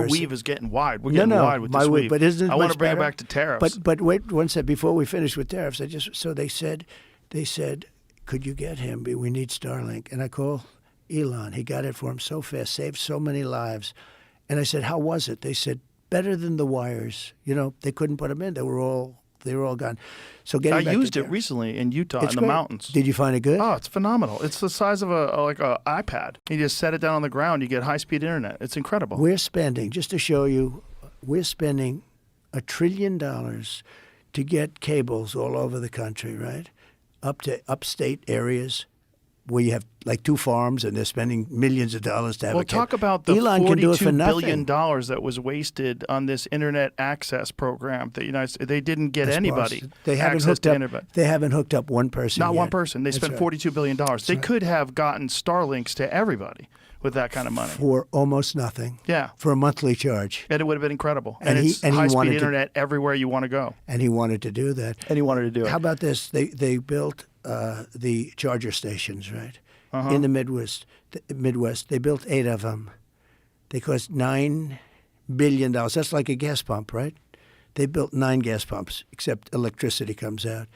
Your weave is getting wide. We're getting wide with this weave. But isn't it I want much to bring better? it back to tariffs. But wait one second before we finish with tariffs. So they said, could you get him? We need Starlink. And I call Elon. He got it for him so fast, saved so many lives. And I said, how was it? They said, better than the wires. You know, they couldn't put them in. They were all gone. So I used it recently in Utah in the mountains. Did you find it good? Oh, it's phenomenal. It's the size of a iPad. You just set it down on the ground. You get high-speed internet. It's incredible. We're spending, just to show you, we're spending $1 trillion to get cables all over the country, right? Up to upstate areas where you have like 2 farms and they're spending millions of dollars to have a cable. Well, talk about the Elon can do it for $42 nothing. billion that was wasted on this internet access program. They didn't get anybody They haven't access hooked to up. internet. They haven't hooked up one person. Not yet. one person. They spent $42 billion. They could have gotten Starlinks to everybody with that kind of money. For almost nothing. Yeah. For a monthly charge. And it would have been incredible. And it's he high-speed wanted internet everywhere you want to go. And he wanted to do that. And he wanted to do it. How about this? They built the charger stations, right? In the Midwest. They built 8 of them. They cost $9 billion. That's like a gas pump, right? They built 9 gas pumps, except electricity comes out.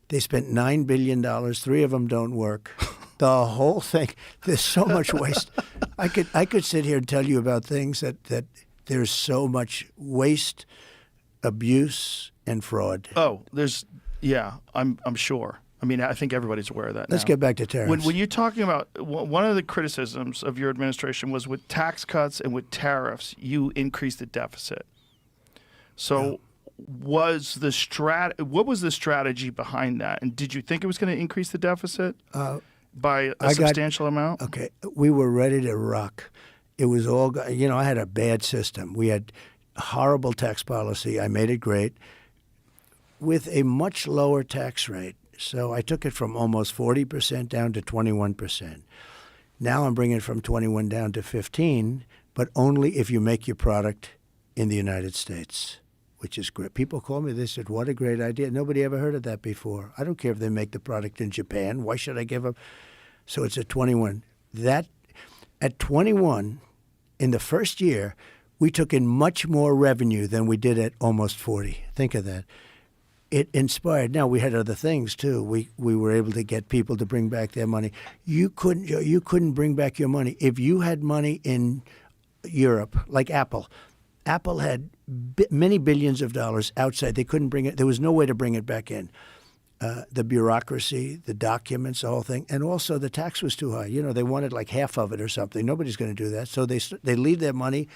They spent $9 billion. 3 of them don't work. The whole thing. There's so much waste. I could sit here and tell you about things that there's so much waste, abuse, and fraud. Oh, I'm sure. I mean, I think everybody's aware of that Let's now. get back to tariffs. When you're talking about, one of the criticisms of your administration was with tax cuts and with tariffs, you increased the deficit. So what was the strategy behind that? And did you think it was going to increase the deficit by a substantial amount? Okay. We were ready to rock. It was all, I had a bad system. We had horrible tax policy. I made it great with a much lower tax rate. So I took it from almost 40% down to 21%. Now I'm bringing it from 21 down to 15, but only if you make your product in the United States, which is great. People call me, they said, what a great idea. Nobody ever heard of that before. I don't care if they make the product in Japan. Why should I give them? So it's at 21. At 21, in the first year, we took in much more revenue than we did at almost 40. Think of that. It inspired. Now, we had other things, too. We were able to get people to bring back their money. You couldn't bring back your money. If you had money in Europe, like Apple. Apple had many billions of dollars outside. They couldn't bring it. There was no way to bring it back in. The bureaucracy, the documents, the whole thing. And also the tax was too high. They wanted like half of it or something. Nobody's going to do that. So they leave their money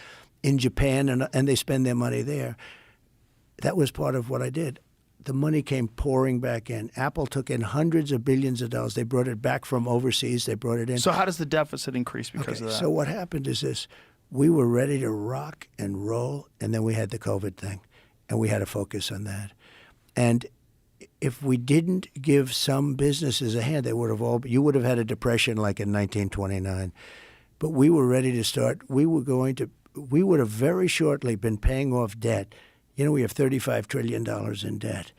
in Japan and they spend their money there. That was part of what I did. The money came pouring back in. Apple took in hundreds of billions of dollars. They brought it back from overseas. They brought it in. So how does the deficit increase because of that? So what happened is this. We were ready to rock and roll, and then we had the COVID thing, and we had to focus on that. And if we didn't give some businesses a hand, you would have had a depression like in 1929. But we were ready to start. We would have very shortly been paying off debt. We have $35 trillion in debt.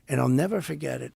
And I'll never forget it.